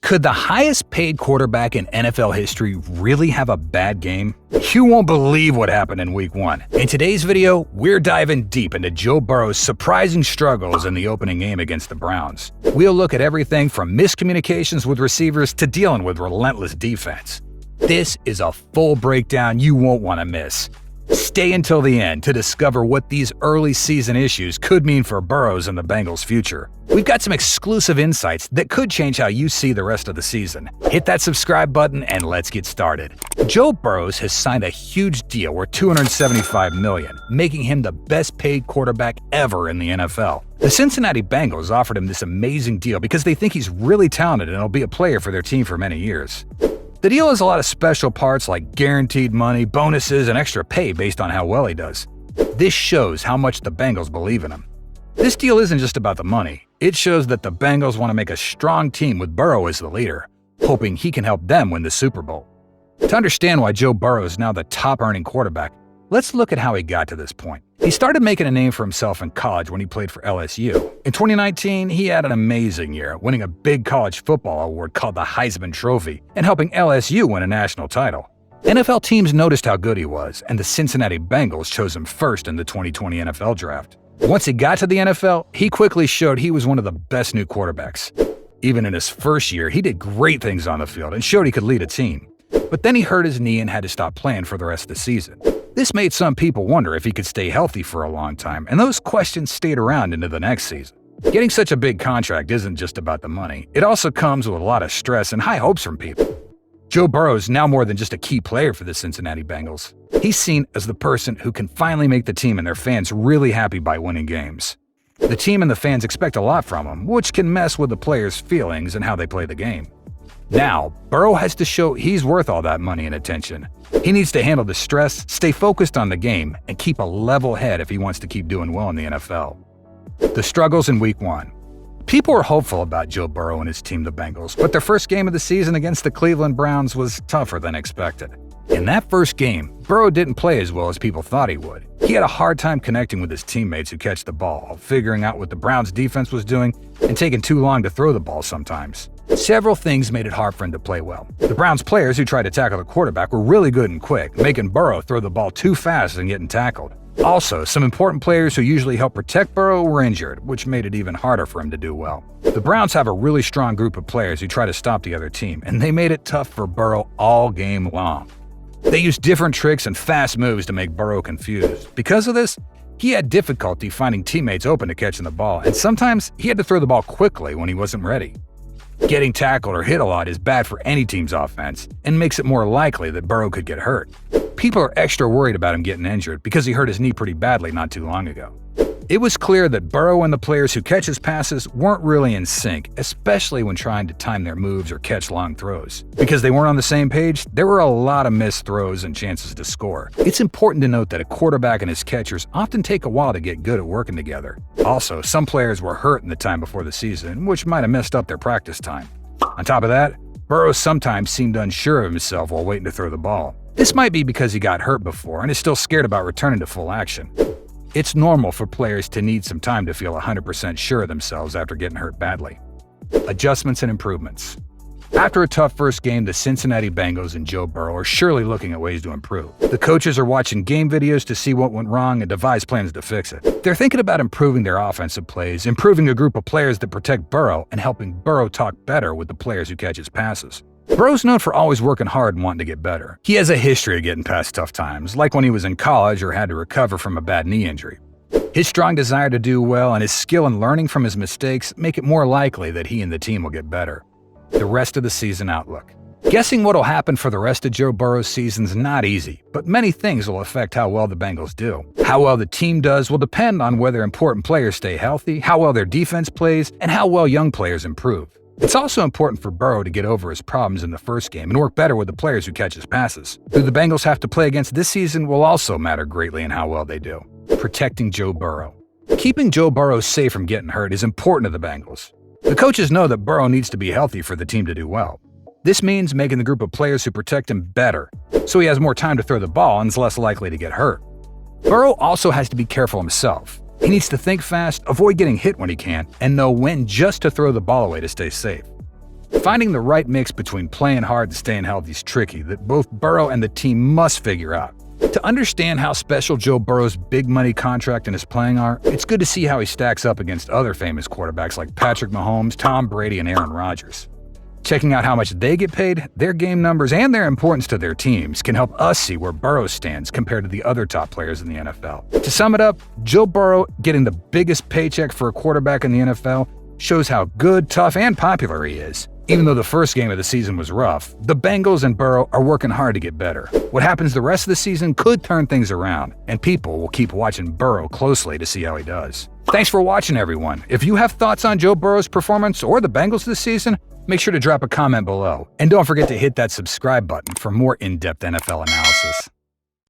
Could the highest paid quarterback in NFL history really have a bad game? You won't believe what happened in Week 1. In today's video, we're diving deep into Joe Burrow's surprising struggles in the opening game against the Browns. We'll look at everything from miscommunications with receivers to dealing with relentless defense. This is a full breakdown you won't want to miss. Stay until the end to discover what these early season issues could mean for Burrows and the Bengals' future. We've got some exclusive insights that could change how you see the rest of the season. Hit that subscribe button and let's get started. Joe Burrows has signed a huge deal worth $275 million, making him the best-paid quarterback ever in the NFL. The Cincinnati Bengals offered him this amazing deal because they think he's really talented and will be a player for their team for many years. The deal has a lot of special parts like guaranteed money, bonuses, and extra pay based on how well he does. This shows how much the Bengals believe in him. This deal isn't just about the money. It shows that the Bengals want to make a strong team with Burrow as the leader, hoping he can help them win the Super Bowl. To understand why Joe Burrow is now the top-earning quarterback, let's look at how he got to this point. He started making a name for himself in college when he played for LSU. In 2019, he had an amazing year, winning a big college football award called the Heisman Trophy and helping LSU win a national title. NFL teams noticed how good he was, and the Cincinnati Bengals chose him first in the 2020 NFL Draft. Once he got to the NFL, he quickly showed he was one of the best new quarterbacks. Even in his first year, he did great things on the field and showed he could lead a team. But then he hurt his knee and had to stop playing for the rest of the season. This made some people wonder if he could stay healthy for a long time, and those questions stayed around into the next season. Getting such a big contract isn't just about the money. It also comes with a lot of stress and high hopes from people. Joe Burrow is now more than just a key player for the Cincinnati Bengals. He's seen as the person who can finally make the team and their fans really happy by winning games. The team and the fans expect a lot from him, which can mess with the players' feelings and how they play the game. Now, Burrow has to show he's worth all that money and attention. He needs to handle the stress, stay focused on the game, and keep a level head if he wants to keep doing well in the NFL. The struggles in Week 1. People were hopeful about Joe Burrow and his team, the Bengals, but their first game of the season against the Cleveland Browns was tougher than expected. In that first game, Burrow didn't play as well as people thought he would. He had a hard time connecting with his teammates who catch the ball, figuring out what the Browns' defense was doing, and taking too long to throw the ball sometimes. Several things made it hard for him to play well. The Browns players who tried to tackle the quarterback were really good and quick, making Burrow throw the ball too fast and getting tackled. Also, some important players who usually help protect Burrow were injured, which made it even harder for him to do well. The Browns have a really strong group of players who try to stop the other team, and they made it tough for Burrow all game long. They used different tricks and fast moves to make Burrow confused. Because of this, he had difficulty finding teammates open to catching the ball, and sometimes he had to throw the ball quickly when he wasn't ready. Getting tackled or hit a lot is bad for any team's offense and makes it more likely that Burrow could get hurt. People are extra worried about him getting injured because he hurt his knee pretty badly not too long ago. It was clear that Burrow and the players who catch his passes weren't really in sync, especially when trying to time their moves or catch long throws. Because they weren't on the same page, there were a lot of missed throws and chances to score. It's important to note that a quarterback and his catchers often take a while to get good at working together. Also, some players were hurt in the time before the season, which might have messed up their practice time. On top of that, Burrow sometimes seemed unsure of himself while waiting to throw the ball. This might be because he got hurt before and is still scared about returning to full action. It's normal for players to need some time to feel 100% sure of themselves after getting hurt badly. Adjustments and improvements. After a tough first game, the Cincinnati Bengals and Joe Burrow are surely looking at ways to improve. The coaches are watching game videos to see what went wrong and devise plans to fix it. They're thinking about improving their offensive plays, improving a group of players that protect Burrow, and helping Burrow talk better with the players who catch his passes. Burrow's known for always working hard and wanting to get better. He has a history of getting past tough times, like when he was in college or had to recover from a bad knee injury. His strong desire to do well and his skill in learning from his mistakes make it more likely that he and the team will get better. The rest of the season outlook. Guessing what'll happen for the rest of Joe Burrow's season's not easy, but many things will affect how well the Bengals do. How well the team does will depend on whether important players stay healthy, how well their defense plays, and how well young players improve. It's also important for Burrow to get over his problems in the first game and work better with the players who catch his passes. Who the Bengals have to play against this season will also matter greatly in how well they do. Protecting Joe Burrow. Keeping Joe Burrow safe from getting hurt is important to the Bengals. The coaches know that Burrow needs to be healthy for the team to do well. This means making the group of players who protect him better, so he has more time to throw the ball and is less likely to get hurt. Burrow also has to be careful himself. He needs to think fast, avoid getting hit when he can, and know when just to throw the ball away to stay safe. Finding the right mix between playing hard and staying healthy is tricky that both Burrow and the team must figure out. To understand how special Joe Burrow's big money contract and his playing are, it's good to see how he stacks up against other famous quarterbacks like Patrick Mahomes, Tom Brady, and Aaron Rodgers. Checking out how much they get paid, their game numbers, and their importance to their teams can help us see where Burrow stands compared to the other top players in the NFL. To sum it up, Joe Burrow getting the biggest paycheck for a quarterback in the NFL shows how good, tough, and popular he is. Even though the first game of the season was rough, the Bengals and Burrow are working hard to get better. What happens the rest of the season could turn things around, and people will keep watching Burrow closely to see how he does. Thanks for watching, everyone. If you have thoughts on Joe Burrow's performance or the Bengals this season, make sure to drop a comment below. And don't forget to hit that subscribe button for more in-depth NFL analysis.